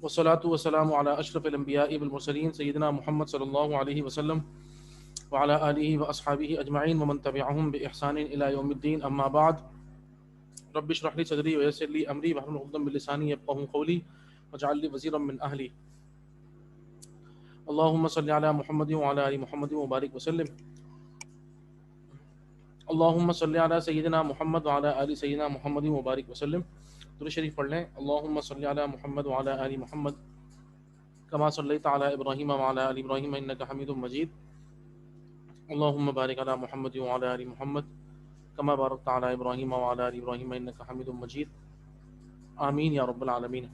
والصلاة والسلام على أشرف الأنبياء والمرسلين سيدنا محمد صلى الله عليه وسلم وعلى آله وأصحابه أجمعين ومن تبعهم بإحسان إلى يوم الدين. أما بعد، رب اشرح لي صدري ويسر لي أمري واحلل عقدة من لساني يفقهوا قولي واجعل لي وزيرا من أهلي. اللهم صل على محمد وعلى آل محمد وبارك وسلم. اللهم صل على سيدنا محمد وعلى آل سيدنا محمد وبارك وسلم. درود شریف پڑھ لیں. اللهم صل على محمد وعلى آل محمد كما صليت على إبراهيم وعلى آل إبراهيم إنك حميد مجيد. اللهم بارك على محمد وعلى آل محمد كما باركت على إبراهيم وعلى آل إبراهيم إنك حميد مجيد. آمین یا رب العالمین.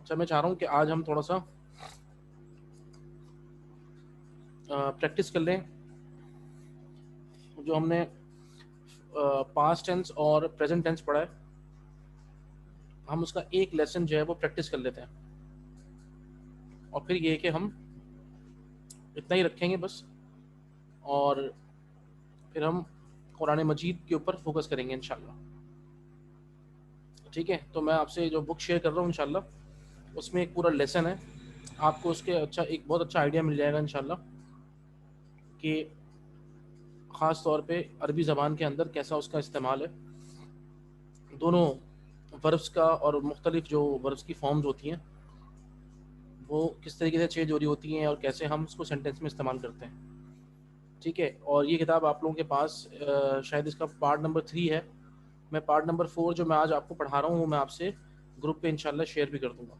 اچھا، میں چاہ رہا ہوں کہ آج ہم تھوڑا سا پریکٹس کر لیں جو ہم نے پاسٹ ٹینس اور پریزنٹ ٹینس پڑھا ہے. ہم اس کا ایک لیسن جو ہے وہ پریکٹس کر لیتے ہیں اور پھر یہ کہ ہم اتنا ہی رکھیں گے بس، اور پھر ہم قرآن مجید کے اوپر فوکس کریں گے انشاءاللہ. ٹھیک ہے، تو میں آپ سے جو بک شیئر کر رہا ہوں انشاءاللہ اس میں ایک پورا لیسن ہے. آپ کو اس کے ایک بہت اچھا آئیڈیا مل جائے گا انشاءاللہ کہ خاص طور پہ عربی زبان کے اندر کیسا اس کا استعمال ہے. دونوں وربس کا اور مختلف جو وربس کی فارمز ہوتی ہیں وہ کس طریقے سے چینج ہو رہی ہوتی ہیں اور کیسے ہم اس کو سینٹینس میں استعمال کرتے ہیں. ٹھیک ہے، اور یہ کتاب آپ لوگوں کے پاس شاید اس کا پارٹ نمبر 3 ہے. میں پارٹ نمبر 4 جو میں آج آپ کو پڑھا رہا ہوں وہ میں آپ سے گروپ پہ انشاءاللہ شیئر بھی کر دوں گا.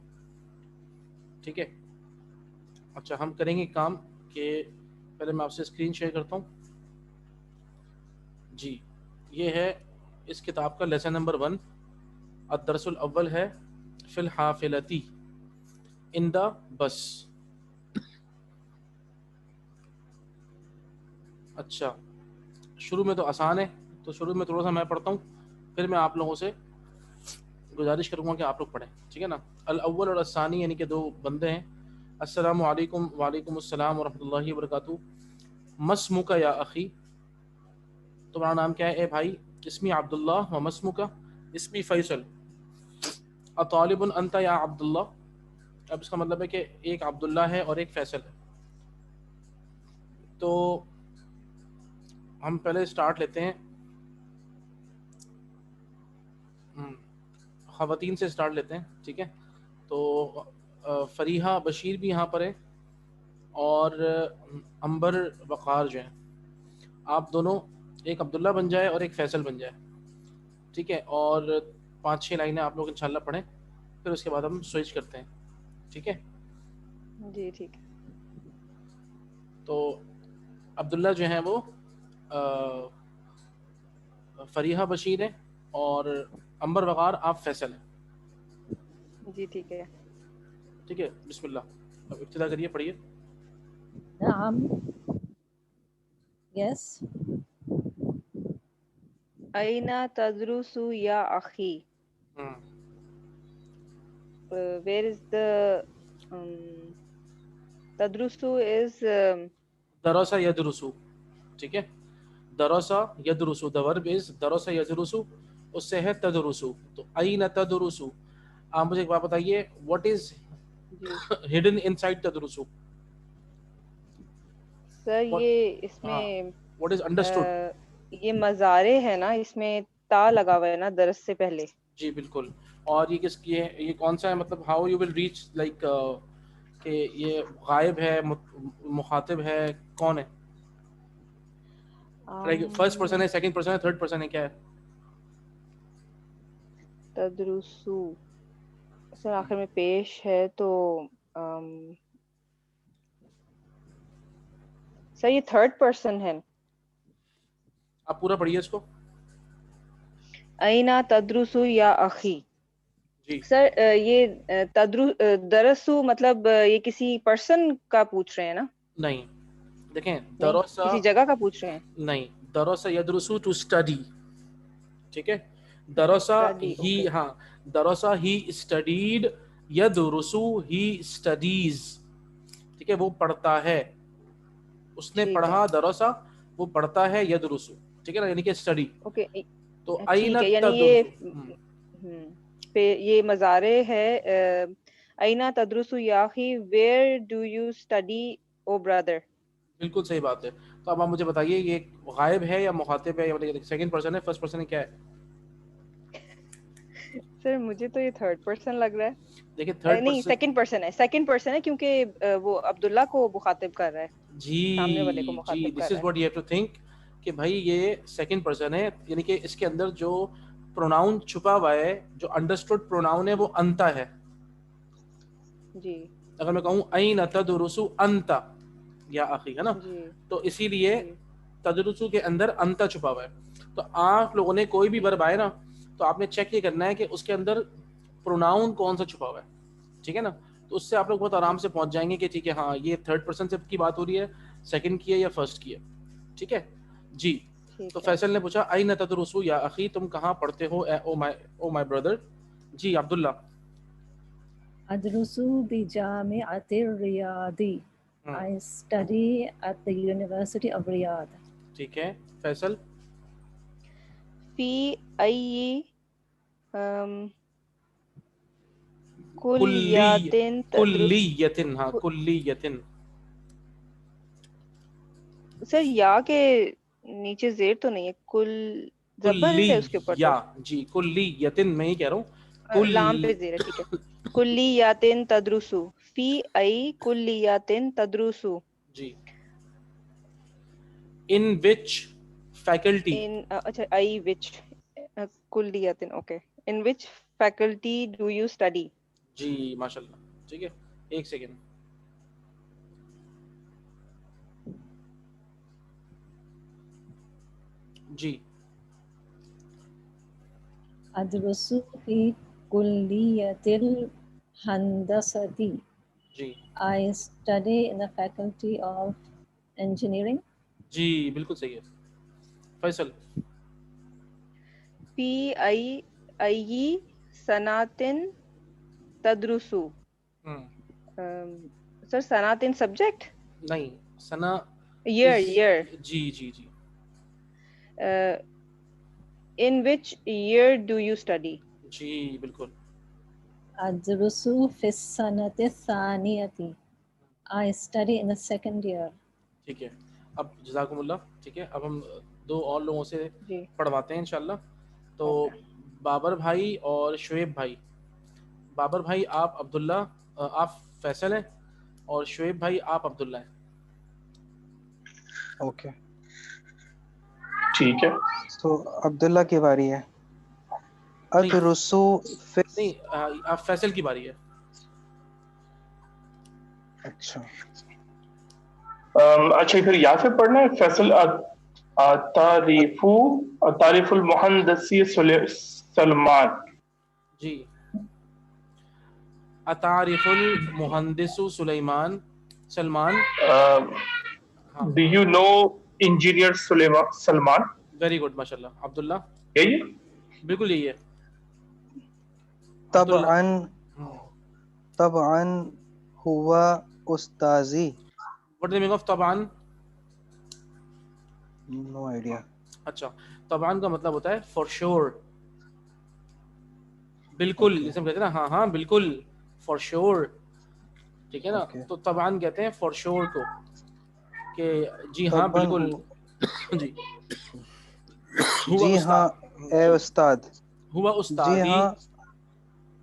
ٹھیک ہے. اچھا، ہم کریں گے کام کہ پہلے میں آپ سے اسکرین شیئر کرتا ہوں. جی، یہ ہے اس کتاب کا لیسن نمبر 1. الدرس الاول ہے فی الحافلتی ان دا بس. اچھا، شروع میں تو آسان ہے، تو شروع میں تھوڑا سا میں پڑھتا ہوں، پھر میں آپ لوگوں سے گزارش کروں گا کہ آپ لوگ پڑھیں. ٹھیک ہے نا. الاول اور الثانی یعنی کہ دو بندے ہیں. السلام علیکم. وعلیکم السلام ورحمۃ اللہ وبرکاتہ. مسمک یا اخی، تمہارا نام کیا ہے اے بھائی؟ اسمی عبداللہ. و مسمک؟ اسمی فیصل. اطالب انت یا عبداللہ؟ اب اس کا مطلب ہے کہ ایک عبداللہ ہے اور ایک فیصل ہے. تو ہم پہلے سٹارٹ لیتے ہیں خواتین سے سٹارٹ لیتے ہیں. ٹھیک ہے، تو فریحہ بشیر بھی یہاں پر ہے اور عنبر وقار جو ہیں. آپ دونوں ایک عبداللہ بن جائے اور ایک فیصل بن جائے. ٹھیک ہے، اور 5-6 لائنیں آپ لوگ انشاءاللہ پڑھیں، پھر اس کے بعد ہم سوئچ کرتے ہیں. ٹھیک ہے جی ٹھیک ہے. تو عبداللہ جو ہیں وہ فریحہ بشیر ہے اور عنبر وقار آپ فیصل ہیں. جی ٹھیک ہے. ٹھیک ہے، بسم اللہ. اب ابتدا کریے، پڑھیے. نعم. یس. أين تدرس یا اخی؟ Where is the تدرسو is درس یدرسو. ٹھیک ہے، درس یدرسو، the verb is درس یدرسو، اس سے ہے تدرسو. تو این تدرسو. آپ مجھے ایک بات بتائیے، what is G hidden inside تدرسو؟ سر یہ اس ہاں، میں what is understood؟ یہ مزارے ہے نا، اس میں تا لگا ہوا ہے نا درس سے پہلے. جی بالکل. اور یہ کس کی ہے؟ یہ کون سا ہے؟ مطلب how you will reach like کہ یہ غائب ہے، مخاطب ہے، کون ہے؟ لائک فرسٹ پرسن ہے، سیکنڈ پرسن ہے، تھرڈ پرسن ہے، کیا ہے؟ تدرسو سر آخر میں پیش ہے تو سر یہ تھرڈ پرسن ہے. آپ پورا پڑھیے اس کو. اینا تدرسو یا اخی. جی سر یہ درسو مطلب یہ کسی پرسن کا پوچھ رہے ہیں نا؟ نہیں، دیکھیں، نہیں، درسا کسی جگہ کا پوچھ رہے ہیں. نہیں، درسا یدرسو ٹو اسٹڈی. ٹھیک ہے، درسا اسٹڈی، ہی، اوکے. ہاں، درسا ہی اسٹڈیڈ، یدرسو ہی اسٹڈیز. ٹھیک ہے، وہ پڑھتا ہے، اس نے ٹھیک ہے، پڑھا. درسا وہ پڑھتا ہے، یدرسو. ٹھیک ہے نا، یعنی کہ اسٹڈی. اوکے تو ٹھیک ہے. یعنی یہ تدرسو. پہ یہ مضارع ہے اینا تدرسو یا اخی ویئر ڈو یو اسٹڈی او برادر. بالکل صحیح بات ہے. تو اب آپ مجھے بتائیے یہ غائب ہے یا مخاطب ہے یا سیکنڈ پرسن ہے فرسٹ پرسن ہے کیا ہے؟ سر مجھے تو یہ تھرڈ پرسن لگ رہا ہے. دیکھیں تھرڈ نہیں پرسن. سیکنڈ پرسن ہے, سیکنڈ پرسن ہے کیونکہ وہ عبداللہ کو مخاطب کر رہا ہے, سامنے والے کو جی مخاطب دس کر از رہا what you have to think کہ بھائی یہ سیکنڈ پرسن ہے, یعنی کہ اس کے اندر جو پروناؤن چھپا ہوا ہے, جو انڈرسٹوڈ پروناؤن ہے وہ انتا ہے. ہے. جی اگر میں کہوں این تدرسو انت یا اخی, ہے نا, جی تو اسی لیے جی تدرسو کے اندر انتا چھپا ہوا ہے. تو آپ لوگوں نے کوئی بھی ورب آئے نا تو آپ نے چیک یہ کرنا ہے کہ اس کے اندر پروناؤن کون سا چھپا ہوا ہے, ٹھیک ہے نا. تو اس سے آپ لوگ بہت آرام سے پہنچ جائیں گے کہ ٹھیک ہے ہاں یہ تھرڈ پرسن سے کی بات ہو رہی ہے, سیکنڈ کی ہے یا فرسٹ کی ہے, ٹھیک ہے جی. تو ٹھیک ہے. فیصل نے پوچھا این تدرسو یا اخی, تم کہاں پڑھتے ہو او مائی بردر. جی عبداللہ. أدرس بجامعة الرياض. I study at the University of Riyadh. ٹھیک ہے فیصل. فی ای کلیاتن تدرس. کلیتن, ہاں کلیتن. سر یا کے نیچے زیر تو نہیں ہے, کل زبر ہے اس کے اوپر تو, جی کلیتن میں ہی کہہ رہا ہوں. لام پہ زیر ہے, ٹھیک ہے. کلیاتن تدرسو فی ای کلیاتن تدرسو. جی in which faculty. اچھا ای وچ کلیاتن, okay. in which faculty do you study. جی ماشاء اللہ, ٹھیک ہے ایک سیکنڈ. جی أدرس في كلية الهندسة. جی I study in the Faculty of Engineering. جی بالکل صحیح ہے فیصل. فی ای سناتن تدرسو. سر سناتن سبجیکٹ نہیں ثنا year. G G G. in which year do you study. جی بالکل. أدرس في السنة الثانية. I study in the second year. ٹھیک ہے اب جزاکم اللہ. ٹھیک ہے اب ہم دو اور لوگوں سے جی پڑھواتے ہیں انشاءاللہ. تو بابر بھائی اور شعیب بھائی. بابر بھائی آپ عبداللہ, آپ فیصل ہیں, اور شعیب بھائی آپ عبداللہ ہیں. اوکے ٹھیک ہے. تو عبداللہ کی باری ہے. ادرسو نہیں آپ فیصل کی باری ہے. اچھا اچھا پھر یہاں سے پڑھنا ہے فیصل. تعریف المہندسی سلمان. جی اتعرف المہندس سلیمان سلمان. ہاں do you know engineer Salman. Very good ماشاء اللہ. عبداللہ. یہی ہے. بالکل یہی ہے. طبعاً ہوا استاذی. What is the meaning of طبعاً؟ No idea. اچھا طبعاً کا مطلب ہوتا ہے فار شیور, بالکل, جیسے ہم کہتے ہیں نا ہاں ہاں بالکل, فار شیور, ٹھیک ہے نا. تو طبعاً کہتے ہیں فار شیور کو, کہ جی ہاں بالکل. جی جی ہاں اے استاد. ہوا جی استادی. ہاں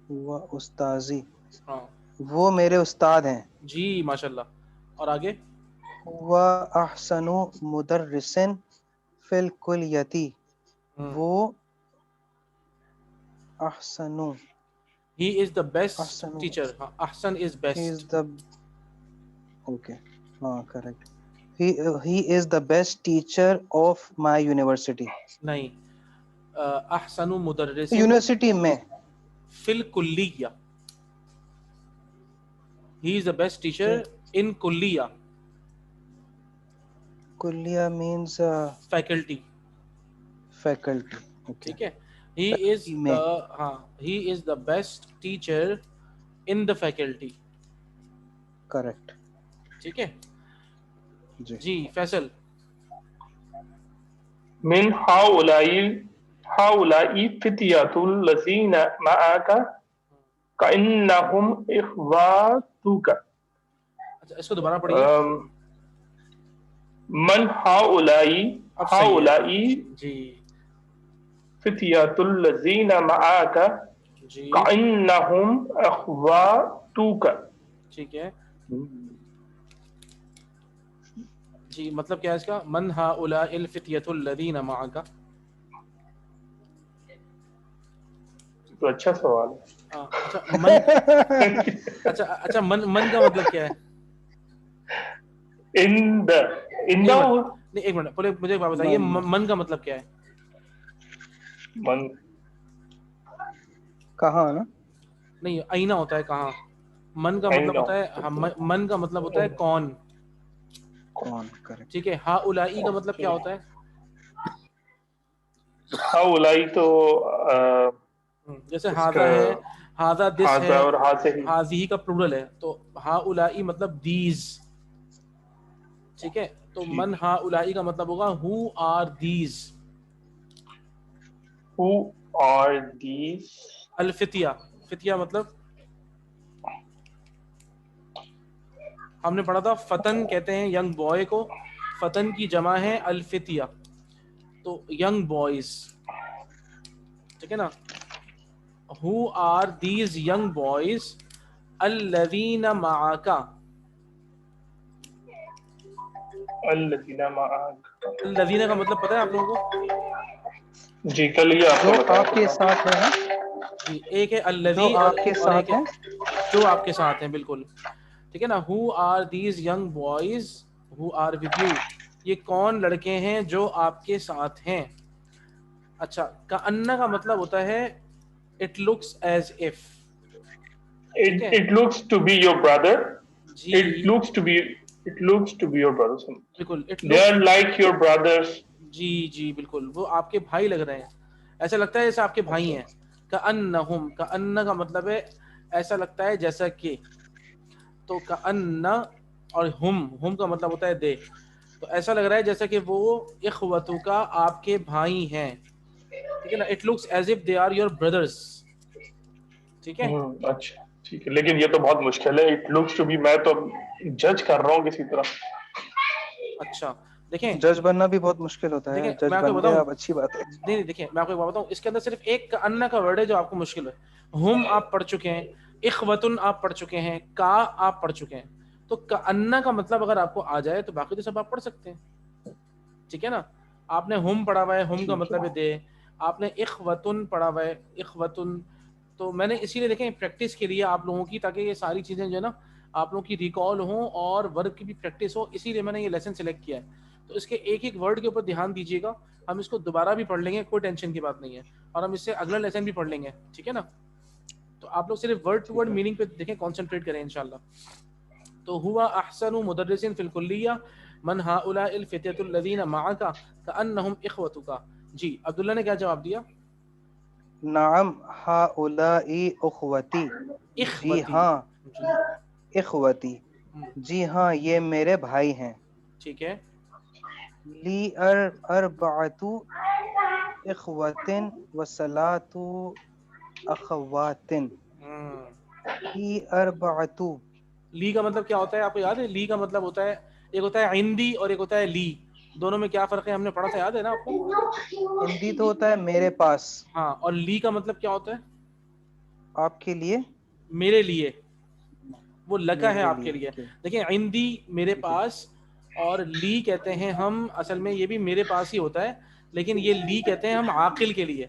ہوا استاذی. ہاں وہ میرے استاد ہیں. جی ماشاء اللہ. اور آگے ہوا احسن مدرس فی الکلیتی. وہ احسن he is the best teacher. ہاں احسن is he best. is the okay ہاں correct. he is the best teacher of my university. نہیں احسن مدرس یونیورسٹی میں فی الکلیہ. he is the best teacher in کلیہ. کلیہ means faculty. faculty. okay ٹھیک ہے. he is the ہاں he is the best teacher in the faculty. Correct. ٹھیک ہے جی جی فیصل. من ہاؤلائی هؤلاء فتية الذين معك كأنهم إخواتك. اچھا اس کو دوبارہ پڑھیے. من هؤلاء جی فتية الذين معك جی كأنهم إخواتك. ٹھیک ہے جی. مطلب کیا ہے اس کا؟ من هؤلاء الفتية الذين معك. تو اچھا سوال ہے. اچھا من اچھا من کا مطلب کیا ہے؟ نہیں ایک منٹ پہلے مجھے ایک بات بتائیے, من کا مطلب کیا ہے؟ من کہاں نا نہیں آئینہ ہوتا ہے کہاں. من کا مطلب ہوتا ہے من کا مطلب ہوتا ہے کون. کون کریکٹ. ٹھیک ہے. ہؤلائی کا مطلب کیا ہوتا ہے؟ ہؤلائی تو جیسے ہاذا ہے, ہاذا دس ہے, اور ہاذی کا پلورل ہے, تو ہؤلائی مطلب دیز. ٹھیک ہے. تو من ہؤلائی کا مطلب ہوگا who are these. who are these. الفتیہ, فتیہ مطلب ہم نے پڑھا تھا فتن کہتے ہیں ینگ بوائے کو, فتن کی جمع ہے الفتیہ, تو ینگ بوائز. ٹھیک ہے نا. who are these young boys الذین معک. الذین معک. الذین کا مطلب پتہ ہے آپ لوگوں کو؟ جی کل یہ آپ جو کو بتایا آپ کے ساتھ ہے نا, جی ایک ہے الذی جو آپ کے اور ساتھ ایک ہے ہے. جو آپ کے ساتھ ہیں. بالکل ٹھیک ہے نا. who are these young boys who are with you, یہ کون لڑکے ہیں جو آپ کے ساتھ ہیں. اچھا کأن کا مطلب ہوتا ہے it looks as if. it looks to be your brother. G it looks to be your brothers. بالکل they are like your brothers. جی جی بالکل وہ آپ کے بھائی لگ رہے ہیں. ایسا لگتا ہے جیسے آپ کے بھائی ہیں. کأنہم, کأن کا مطلب ہے ایسا لگتا ہے جیسا کہ. تو کأن اور ہم کا مطلب ہوتا ہے دے. تو ایسا لگ رہا ہے جیسا کہ وہ اخوتو کا آپ کے بھائی ہیں. ٹھیک ہے نا. It looks as if they are your brothers. ٹھیک ہے. اچھا ٹھیک ہے, لیکن یہ تو بہت مشکل ہے. اٹ لکس ٹو بی, میں تو جج کر رہا ہوں کسی طرح. اچھا دیکھیں جج بننا بھی بہت مشکل ہوتا ہے. دیکھیں جج میں آپ کو بن بتاؤں, گئے آپ, اچھی بات ہے. نہیں دیکھیں میں آپ کو بتاؤں, اس کے اندر صرف ایک کأن کا ورڈ ہے جو آپ کو مشکل ہے. ہم آپ پڑھ چکے ہیں, اخوتن آپ پڑھ چکے ہیں, کا آپ پڑھ چکے ہیں. تو کأن کا مطلب اگر آپ کو آ جائے تو باقی تو سب آپ پڑھ سکتے ہیں. ٹھیک ہے نا. آپ نے ہم پڑھا ہوا ہے, ہم کا مطلب ہے دے. آپ نے اخوتن پڑھا ہوا ہے, اخوتن. تو میں نے اسی لیے دیکھیں پریکٹس کے لیے آپ لوگوں کی, تاکہ یہ ساری چیزیں جو ہے نا آپ لوگوں کی ریکال ہوں اور ورک کی بھی پریکٹس ہو, اسی لیے میں نے یہ لیسن سلیکٹ کیا ہے. تو اس کے ایک ایک ورڈ کے اوپر دھیان دیجیے گا. ہم اس کو دوبارہ بھی پڑھ لیں گے, کوئی ٹینشن کی بات نہیں ہے, اور ہم اس سے اگلا لیسن بھی پڑھ لیں گے. ٹھیک ہے نا. تو آپ لوگ صرف ورڈ ٹو ورڈ میننگ پہ دیکھیں, کنسنٹریٹ کریں انشاءاللہ. تو ہوا احسن مدرس فی الکلیہ من ہؤلاء الفتیۃ الذین معک کأنہم اخوتک. جی عبداللہ نے کیا جواب دیا؟ نعم ہؤلاء اخوتی. جی ہاں اخوتی, جی ہاں یہ میرے بھائی ہیں. ٹھیک ہے. لی اربعۃ اخوۃ وثلاث اخوات. لی اربعۃ, لی کا مطلب کیا ہوتا ہے آپ کو یاد ہے؟ لی کا مطلب ہوتا ہے, ایک ہوتا ہے عندی اور ایک ہوتا ہے لی. دونوں میں کیا فرق ہے ہم نے پڑھا تھا, یاد ہے نا آپ کو؟ ہندی تو ہوتا ہے میرے پاس, ہاں, اور لی کا مطلب کیا ہوتا ہے؟ آپ کے لیے, میرے لیے. وہ لکا ہے میرے آپ کے لیے. دیکھیں عندی میرے پاس, اور لی کہتے ہیں ہم, اصل میں یہ بھی میرے پاس ہی ہوتا ہے, لیکن یہ لی کہتے ہیں ہم عاقل کے لیے.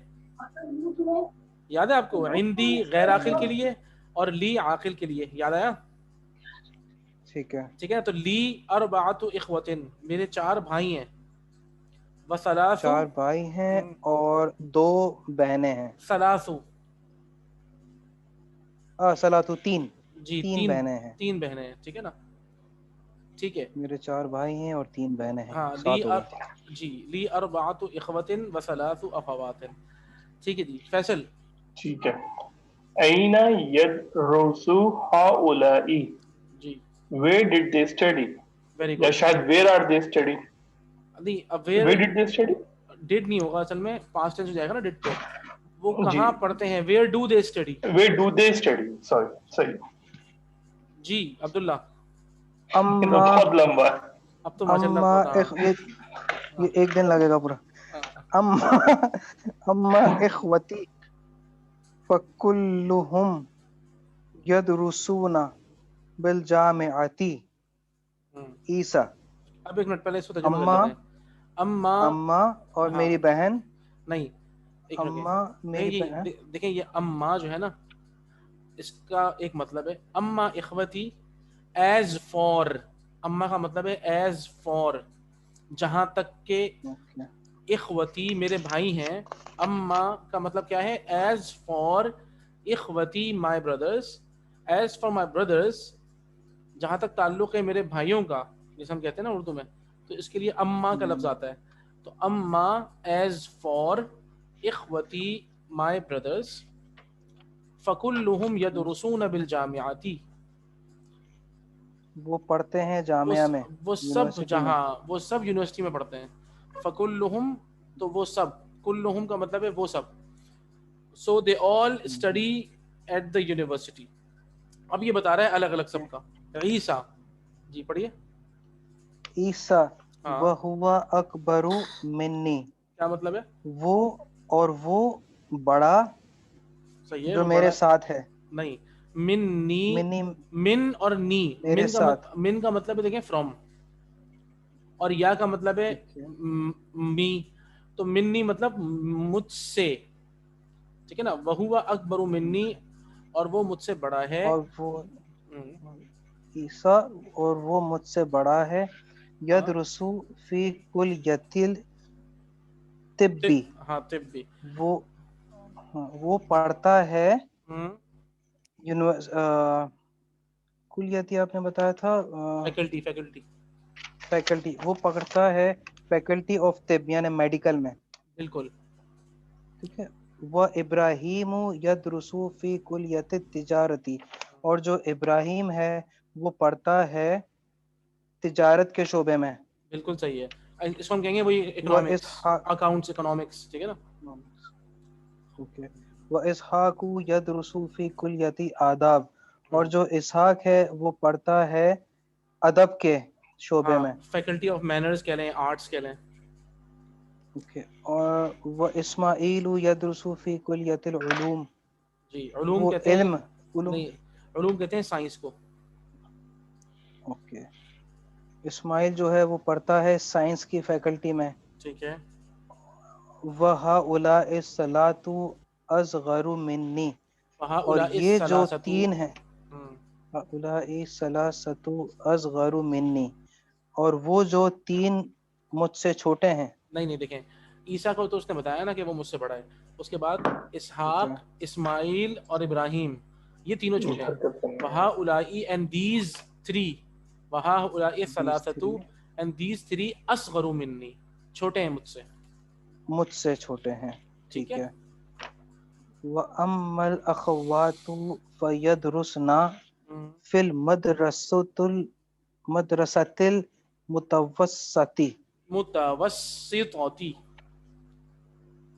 یاد ہے آپ کو؟ عندی غیر عاقل کے لیے اور لی عاقل کے لیے. یاد آیا؟ ٹھیک ہے. ٹھیک ہے. تو لی اربعۃ اخوۃ, میرے 4 بھائی ہیں. وثلاث, 4 بھائی ہیں اور 2 بہنیں ہیں. ثلاث, سلاتو 3, جی 3 بہنیں ہیں. 3 بہنیں ہیں. ٹھیک ہے نا. ٹھیک ہے. میرے 4 بھائی ہیں اور 3 بہنیں ہیں. ہاں 7 ہو گئے. جی لی اربعۃ اخوۃ وثلاث اخوات. ٹھیک ہے جی. فیصل. ٹھیک ہے. أين يدرس هؤلاء. جی Where did they study. Very یا گڈ. شاید where are they study. نہیں Where did they study. Did نہیں ہوگا اصل میں, پاسٹ ٹینس ہو جائے گا نا ڈیڈ پہ. وہ جی. کہاں پڑھتے ہیں, where do they study. Where do they study? Sorry, صحیح. جی عبداللہ, یہ تو اما بہت لمبا ہے. اب تو ماشاءاللہ اما بہت یہ ایک دن لگے گا پورا. اما اما اخوتی فکلہم یدرسون بالجامعتی عیسیٰ. اب ایک منٹ پہلے اس کو ترجمہ کر اما لیتے ہیں. اما اما اور ہاں. میری بہن. نہیں ایک منٹ اما میری یہ بہن. دیکھیں یہ اما جو ہے نا اس کا ایک مطلب ہے اما اخوتی ایز فار. اما کا مطلب ہے ایز فار, جہاں تک کہ اخوتی میرے بھائی ہیں. اما کا مطلب کیا ہے, ایز فار اخوتی my brothers, as far my brothers, جہاں تک تعلق ہے میرے بھائیوں کا, جیسے ہم کہتے ہیں نا اردو میں, تو اس کے لیے اما کا لفظ آتا ہے. تو اما ایز فار اخوتی مائی بردرس فکلہم یدرسون بالجامعاتی, وہ پڑھتے ہیں جامعہ میں, وہ سب یونیورسٹی میں. جہاں وہ سب یونیورسٹی میں پڑھتے ہیں. فکلہم تو وہ سب, کلہم کا مطلب ہے وہ سب. سو دے آل اسٹڈی ایٹ دا یونیورسٹی. اب یہ بتا رہا ہے الگ الگ سب کا. عیسیٰ, جی پڑھیے. عیسیٰ ہاں وہو اکبر منی, کیا مطلب ہے, وہ بڑا صحیح ہے, جو وہ میرے بڑا ساتھ ہے. نہیں, منی, منی من اور نی, میرے ساتھ. من کا مطلب ہے دیکھیں فرام, اور یا کا مطلب ہے ٹھیک ہے. می, تو منی مطلب مجھ سے, ٹھیک ہے نا. وہو اکبر منی, اور وہ مجھ سے بڑا ہے. اور وہ عیسیٰ اور وہ مجھ سے بڑا ہے. یدرسو فی کلیۃ الطب, ہاں طب بھی, وہ پڑھتا ہے کلیتی آپ نے بتایا تھا فیکلٹی, فیکلٹی, وہ پڑھتا ہے فیکلٹی آف طب یعنی میڈیکل میں. بالکل. ٹھیک ہے. وہ ابراہیم یدرسو فی کلیۃ التجارتی, اور جو ابراہیم ہے وہ پڑھتا ہے تجارت کے شعبے میں. بالکل صحیح ہے. اس کو ہم کہیں گے وہی وہ اکنامکس, اکاؤنٹس, اکنامکس, ٹھیک ہے نا. وہ اسحاق یدرسو فی کلیۃ آداب, اور جو اسحاق ہے وہ پڑھتا ہے ادب کے شعبے میں. فیکلٹی آف مینرز کہہ لیں, آرٹس کہہ لیں. اور وہ اسماعیل یدرسو فی کلیۃ العلوم, جی علوم وہ کہتے ہیں, علم علوم. نہیں علوم کہتے ہیں سائنس کو. اوکے. اسماعیل جو ہے وہ پڑھتا ہے سائنس کی فیکلٹی میں. ٹھیک ہے. وَهَؤُلَاءِ الثَّلَاثُ أَصْغَرُ مِنِّي, اور وَهَؤُلَاءِ یہ جو الثَّلَاثَةُ, تین ہیں, هَؤُلَاءِ الثَّلَاثَةُ أَصْغَرُ مِنِّي, اور وہ جو تین مجھ سے چھوٹے ہیں. نہیں دیکھیں, عیسیٰ کو تو اس نے بتایا نا کہ وہ مجھ سے بڑا ہے. اس کے بعد اسحاق, اسماعیل اور ابراہیم, یہ تینوں چھوٹے ہیں. وَهَؤُلَاءِ and these three, وَهَؤُلَاءِ الثَّلَاثَةُ and these three أَصْغَرُ مِنِّي, چھوٹے ہیں مجھ سے, مجھ سے چھوٹے ہیں. ٹھیک ہے. وَأَمَّا الْأَخَوَاتُ فَيَدْرُسْنَ فِي الْمَدْرَسَةِ الْمُتَوَسَّطِ,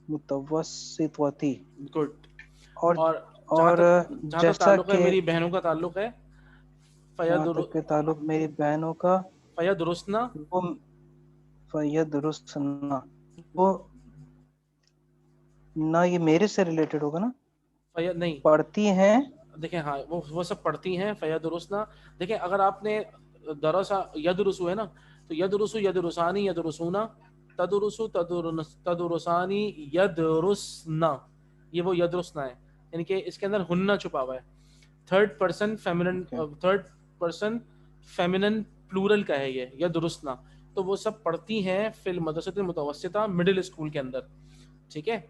متوسطی. گڈ. اور جہاں تک جیسا تعلق ہے کہ میری بہنوں کا تعلق ہے, جہاں تک کہ تعلق میری بہنوں کا, فیدرسنا, وہ فیدرسنا, وہ نہ یہ میرے سے ریلیٹڈ ہوگا نا, نہیں پڑھتی ہیں. دیکھیں ہاں وہ سب پڑھتی ہیں. فیدرسنا, دیکھیں اگر آپ نے درسا یدرسو ہے نا, تو یدرسو, یدرسانی, یدرسونا, تدرسو, تدرسانی, یدرسنا, یہ وہ یدرسنا ہے. یعنی کہ اس کے اندر ہننا چھپا ہوا ہے. تھرڈ پرسن فیمنن پلورل کا ہے یہ یدرسنا. تو وہ سب پڑھتی ہیں فی المدرسۃ المتوسطہ, مڈل اسکول کے اندر. ٹھیک ہے.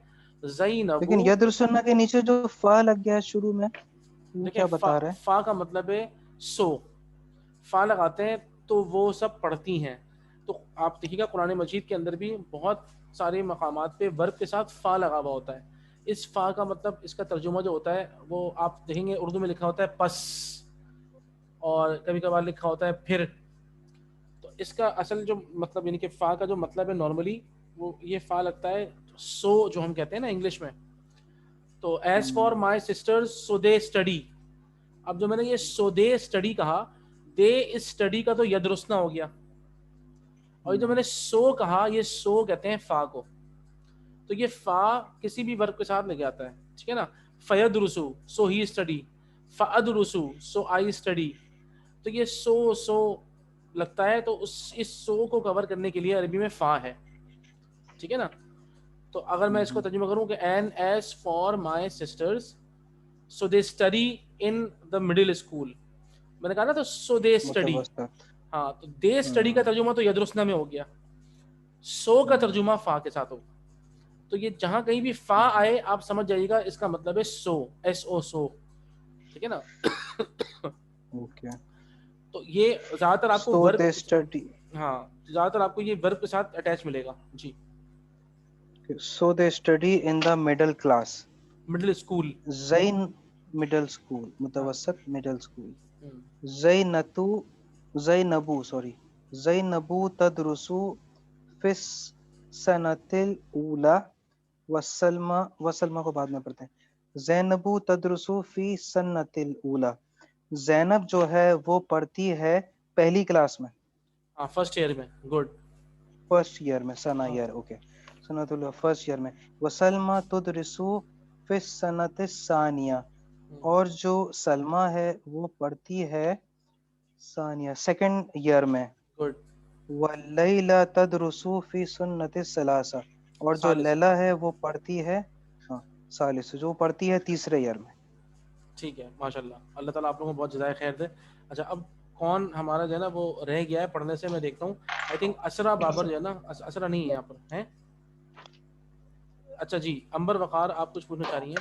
زینب, لیکن یدرسنا کے نیچے جو فا لگ گیا ہے شروع میں, وہ دیکھیں کیا بتا رہا ہے؟ فا کا مطلب ہے سو, فا لگاتے ہیں تو وہ سب پڑھتی ہیں. تو آپ دیکھیے گا قرآن مجید کے اندر بھی بہت سارے مقامات پہ ورب کے ساتھ فا لگا ہوا ہوتا ہے. اس فا کا مطلب, اس کا ترجمہ جو ہوتا ہے وہ آپ دیکھیں گے اردو میں لکھا ہوتا ہے پس, اور کبھی کبھار لکھا ہوتا ہے پھر. تو اس کا اصل جو مطلب یعنی کہ فا کا جو مطلب ہے نارملی وہ یہ فا لگتا ہے سو جو ہم کہتے ہیں نا انگلش میں. تو as far my sisters so they study. اب جو میں نے یہ سو دے اسٹڈی کہا, دے اسٹڈی کا تو یدرسنا ہو گیا, اور جو میں نے سو کہا یہ سو کہتے ہیں فا کو. تو یہ فا کسی بھی ورب کے ساتھ لے کے آتا ہے, ٹھیک ہے نا. فیدرسو سو ہی اسٹڈی, فادرسو سو آئی اسٹڈی. تو یہ سو لگتا ہے, تو اس سو کو کور کرنے کے لیے عربی میں فا ہے, ٹھیک ہے نا. تو اگر میں اس کو ترجمہ کروں کہ and as far my sisters so they study in the middle school, میں نے کہا نا تو سو دے اسٹڈی, ہاں تو دے اسٹڈی کا ترجمہ تو یدرسنا میں ہو گیا, سو کا ترجمہ فا کے ساتھ ہو. تو یہ جہاں کہیں بھی فا آئے آپ سمجھ جائیے گا اس کا مطلب ہے سو, ایس او سو, ٹھیک ہے نا. تو یہ زیادہ تر آپ کو ورب, ہاں زیادہ تر آپ کو یہ ورب کے ساتھ اٹیچ ملے گا. جی. So they study in the middle class, middle school, زین مڈل اسکول, متوسط مڈل اسکول. زینبو تدرسو فی السنۃ الاولی وسلمہ کو بعد میں پڑھتے ہیں. زینبو تدرسو فی السنۃ الاولی, زینب جو ہے وہ پڑھتی ہے پہلی کلاس میں, ہاں فرسٹ ایئر میں. گڈ. فرسٹ ایئر میں, سنہ ایئر, اوکے, سنۃ الاولی فرسٹ ایئر میں. وسلمہ تدرسو فی السنۃ الثانیہ, اور جو سلمہ ہے وہ پڑھتی ہے ثانیہ سیکنڈ ایئر میں. گڈ. ولیلہ تدرسو فی سنۃ الثلاثہ, اور جو لیلہ ہے وہ پڑھتی ہے ثالث, جو پڑھتی ہے تیسرے ایئر میں. ٹھیک ہے, ماشاء اللہ, اللہ تعالیٰ آپ لوگوں کو بہت جزائے خیر دے. اچھا اب کون ہمارا جو ہے نا وہ رہ گیا ہے پڑھنے سے, میں دیکھتا ہوں. آئی تھنک اسرا بابر جو ہے نا, اسرا نہیں ہے یہاں پر ہیں. اچھا جی, امبر وقار آپ کچھ پوچھنا چاہ رہی ہیں؟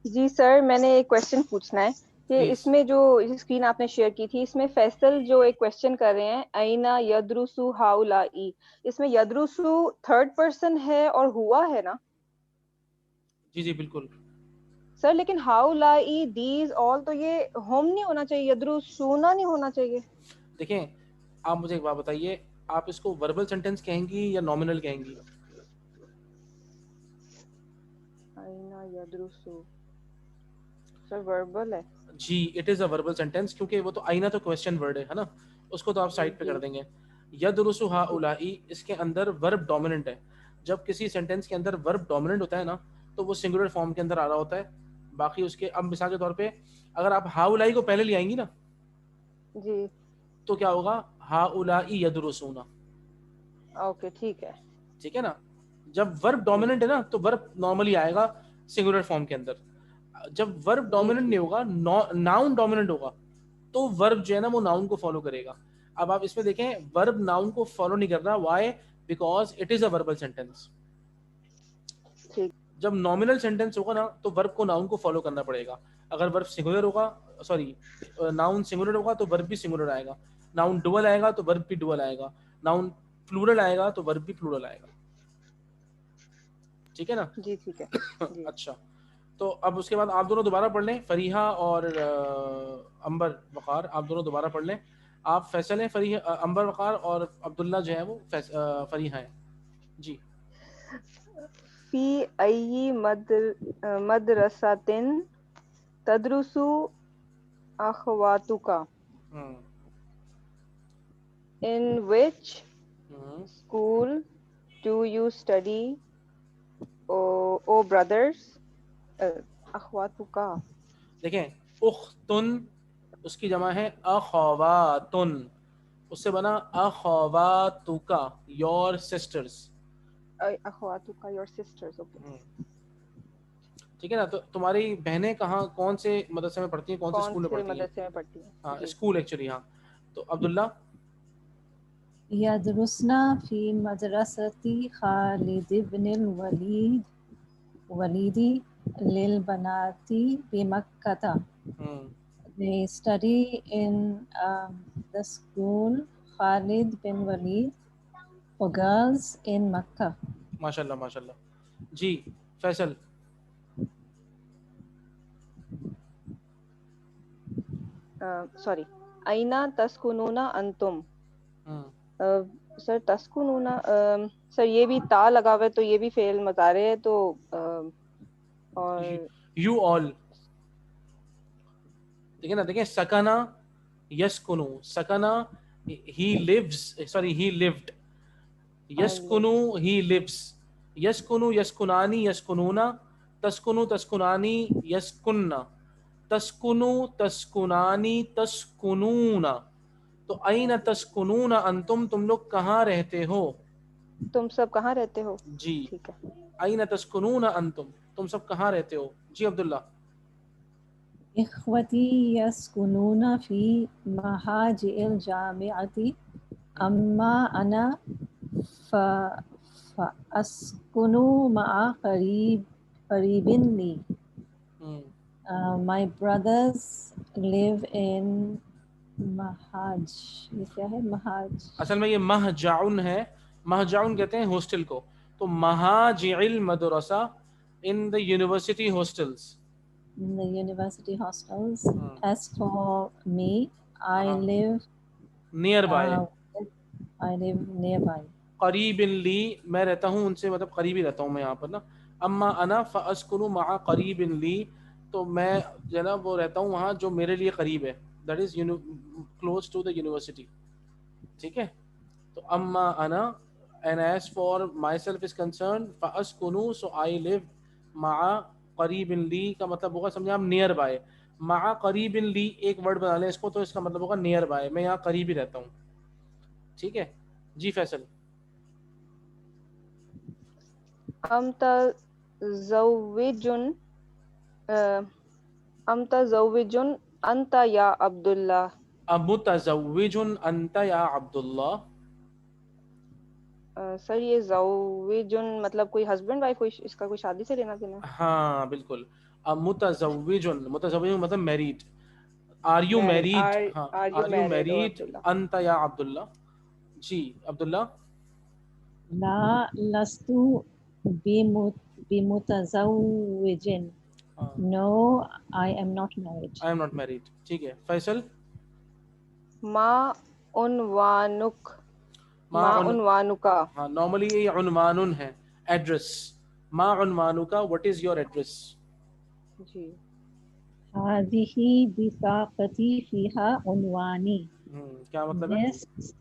جی سر, میں نے ایک کوشچن پوچھنا ہے کہ اس میں جو اسکرین آپ نے شیئر کی تھی, اس میں فیصل جو ایک کوشچن کر رہے ہیں اینا یدرسو ہاؤلائی, اس میں یدرسو تھرڈ پرسن ہے اور ہوا ہے نا؟ جی جی بالکل سر, لیکن ہاؤلائی, دیز, آل, تو یہ ہوم نہیں ہونا چاہیے, یدرسونا نہیں ہونا چاہیے. دیکھیں آپ مجھے ایک بات بتائیے, آپ اس کو وربل سینٹینس کہیں گی یا نامنل کہیں گی؟ اینا یدرسو سر وربل ہے. جی it is a verbal sentence, کیونکہ وہ تو آئینہ تو کویسچن ورڈ ہے نا, اس کو تو آپ سائڈ پہ کر دیں گے. یدرسو ہاؤلائی اس کے اندر ورب ڈومیننٹ ہے. جب کسی سینٹینس کے اندر ورب ڈومیننٹ ہوتا ہے نا تو وہ سنگولر فارم کے اندر آ رہا ہوتا ہے. باقی اس کے, اب مثال کے طور پہ اگر آپ ہاؤلائی کو پہلے لے آئیں گی نا جی تو کیا ہوگا, ہاؤلائی یدرسونا. اوکے ٹھیک ہے. ٹھیک ہے نا. جب ورب ڈومیننٹ ہے نا تو ورب نارملی آئے گا سنگولر فارم کے اندر. جب ورب ڈومیننٹ نہیں ہوگا, ناؤن ڈومیننٹ ہوگا, تو ورب جو ہے نا وہ ناؤن کو فالو کرے گا. اب آپ اس میں دیکھیں ورب ناؤن کو فالو نہیں کر رہا, why, because it is a verbal sentence. جب نامنل سینٹینس ہوگا نا تو ورب کو ناؤن کو فالو کرنا پڑے گا. اگر ورب سنگولر ہوگا, سوری ناؤن سنگولر ہوگا تو ورب بھی سنگولر آئے گا, ناؤن ڈوئل آئے گا تو ورب بھی ڈوئل آئے گا, ناؤن پلورل آئے گا تو ورب بھی پلورل آئے گا. ٹھیک ہے نا. جی ٹھیک ہے. اچھا, تو اب اس کے بعد آپ دونوں دوبارہ پڑھ لیں, فریحہ اور امبر وقار, آپ دونوں دوبارہ پڑھ لیں. آپ فیصل ہیں, فریحہ امبر وقار, اور عبداللہ جو ہے وہ فریحہ ہیں. جی. فی ای مدرسۃ تدرسو اخواتک, in which school do you study, oh brothers, اخواتک. دیکھیں اختن اس کی جمع ہے اخواتن, اس سے بنا اخواتک, your sisters. اخواتک your sisters. Okay ٹھیک ہے نا. تو تمہاری بہنیں کہاں, کون سے مدرسے میں پڑھتی ہیں, کون سے اسکول میں پڑھتی ہیں؟ مدرسے میں پڑھتی ہیں. ہاں اسکول ایکچولی. ہاں تو عبداللہ یدرسنا فی مدرسۃ خالد بن الولید للبنات بمکہ. They study in the school Khalid bin Walid for girls in Makkah. ماشاء اللہ ماشاء اللہ. جی فیصل. سوری, اینا تسکنون انتم, سر تسکنونا سر یہ بھی تا لگا ہوا ہے تو یہ بھی فعل مضارع ہے تو اور یو آل دیکھیں نا, دیکھیں سکنا یسکنو, سکنا ہی لیوز, سوری ہی لیوڈ, یسکنو ہی لیوز, یسکنو یسکنانی یسکنونا, تسکنو تسکنانی یسکننا, تسکنو تسکنانی تسکنونا. تو این تسکنون انتم, تم لوگ کہاں رہتے ہو, تم سب کہاں رہتے ہو. جی ٹھیک ہے. این تسکنون انتم, تم سب کہاں رہتے ہو. جی عبداللہ. اخوتی یسکنون فی مہاجع الجامعۃ اما انا فاسکن مع قریب لی. My brothers live in مہاج, یہ کیا ہے مہاج؟ اصل میں یہ مہجعن ہے, مہجعن کہتے ہیں ہاسٹل کو, تو مہاجع المدرسہ in the university hostels. In the university hostels. As for me, I live nearby. I live nearby. قریب لی, میں رہتا ہوں ان سے, مطلب قریب ہی رہتا ہوں میں یہاں پر نا. اما انا فاسکن مع قریب لی, تو میں جو ہے نا وہ رہتا ہوں وہاں جو میرے لیے قریب ہے, that is close to the university. ٹھیک ہے, تو اما انا and as for myself is concerned فاسکن, so I live مع قریب لی کا مطلب ہوگا سمجھا ہم نیئر بائی. مع قریب لی ایک ورڈ بنا لیں اس کو, تو اس کا مطلب ہوگا نیئر بائی, میں یہاں قریب ہی رہتا ہوں. ٹھیک ہے جی فیصل. متزوج انت یا عبداللہ. متزوج انت یا عبداللہ. سر یہ زوجن مطلب کوئی ہسبینڈ وائف, کوئی اس کا کوئی شادی سے لینا دینا. ہاں بالکل. متزوج, متزوج مطلب میریڈ. آر یو میریڈ, ہاں آر یو میریڈ انت یا عبداللہ. جی عبداللہ. لا لست بمتزوج. No, I am not married. I am not married. ٹھیک ہے فیصل. ما عنوانک, ما عنوانکا. ہاں نارملی یہ عنوان ہے, ایڈریس. ما عنوانکا, what is your address. جی. هذه بطاقتي فيها عنواني. کیا مطلب ہے؟ This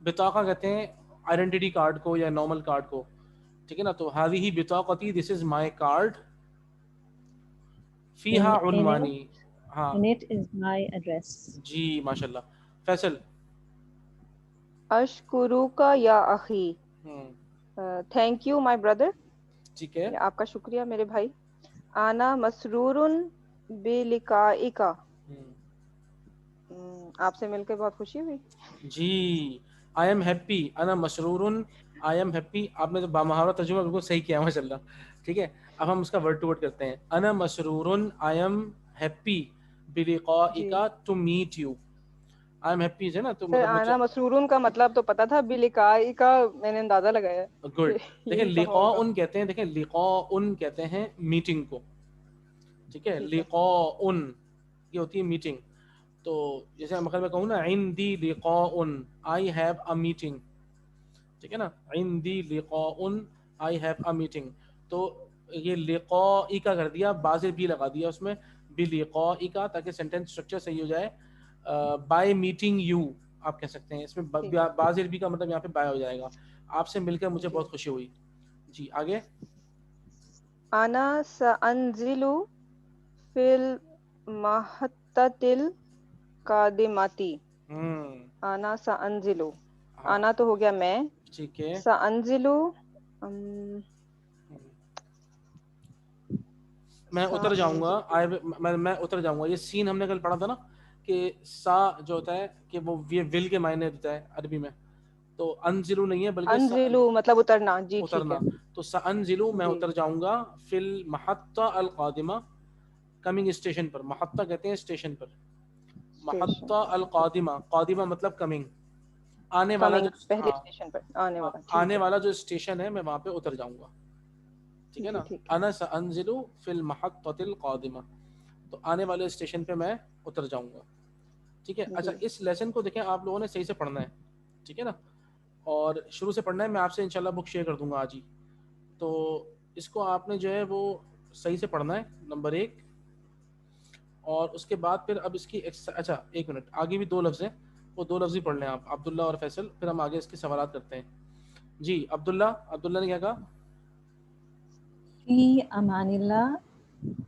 بطاقہ کہتے ہیں آئیڈینٹی کارڈ کو یا نارمل کارڈ کو. ٹھیک ہے نا, تو هذه بطاقتي, this is my card. فیہا عنوانی, ہاں and it is my address. جی ماشاء اللہ. فیصل. اشکروک یا اخی, تھینک یو مائی بردر. ٹھیک ہے, آپ کا شکریہ میرے بھائی. آنا مسرور بلقائک, آپ سے مل کے بہت خوشی ہوئی. جی آئی ایم ہیپی, انا مسرور, آئی ایم ہیپی. آپ نے تو بامہارہ ترجمہ بالکل صحیح کیا ماشاء اللہ. ٹھیک ہے, اب ہم اس کا ورڈ ٹو ورڈ کرتے ہیں. انا مسرور, آئی ایم ہیپی, بلقائک, to meet you. I am happy ہے نا, تو سر آنا مسرورن کا مطلب تو پتا تھا, بلقائی کا میں نے اندازہ لگایا. گڈ. دیکھیں لقاء کہتے ہیں, دیکھیں لقاء کہتے ہیں میٹنگ کو. ٹھیک ہے, لقاء یہ ہوتی ہے میٹنگ. تو جیسے میں کہوں نا عندی لقاء, آئی ہیو اے میٹنگ. ٹھیک ہے نا, عندی لقاء, آئی ہیو اے میٹنگ. تو یہ لقائک کر دیا, بازر بھی لگا دیا اس میں, بلقائک, تاکہ سینٹینس اسٹرکچر صحیح ہو جائے. بائی میٹنگ یو آپ کہہ سکتے ہیں, اس میں بازر بھی کا مطلب یہاں پہ بائی ہو جائے گا. آپ سے مل کر مجھے بہت خوشی ہوئی. جی آگے. انا سانزل فی المحطۃ القادمۃ. انا سانزل, آنا تو ہو گیا میں. ٹھیک ہے, سانزل میں اتر جاؤں گا. میں اتر جاؤں گا. یہ سین ہم نے کل پڑھا تھا نا کہ سا جو ہوتا ہے کہ وہ ول کے معنی دیتا ہے عربی میں. تو انزلو نہیں ہے بلکہ انزلو مطلب اترنا. جی ٹھیک ہے. تو سانزلو, میں اتر جاؤں گا. فی المحطہ القادمہ, کمنگ اسٹیشن پر. محطہ کہتے ہیں اسٹیشن پر. محطہ القادمہ, قادمہ مطلب کمنگ, آنے والا. جو پہلے اسٹیشن پر آنے والا جو اسٹیشن ہے, میں وہاں پہ اتر جاؤں گا. ٹھیک ہے نا, انا سانزل فی المحطۃ القادمہ, تو آنے والے اسٹیشن پہ میں اتر جاؤں گا. ٹھیک ہے. اچھا اس لیسن کو دیکھیں, آپ لوگوں نے صحیح سے پڑھنا ہے. ٹھیک ہے نا, اور شروع سے پڑھنا ہے. میں آپ سے انشاءاللہ بک شیئر کر دوں گا آج ہی. تو اس کو آپ نے جو ہے وہ صحیح سے پڑھنا ہے, نمبر 1. اور اس کے بعد پھر اب اس کی اچھا ایک منٹ, آگے بھی 2 لفظ ہیں, وہ 2 لفظ ہی پڑھ لیں آپ, عبداللہ اور فیصل, پھر ہم آگے اس کے سوالات کرتے ہیں. جی عبداللہ نے کیا کہا؟ فی امان اللہ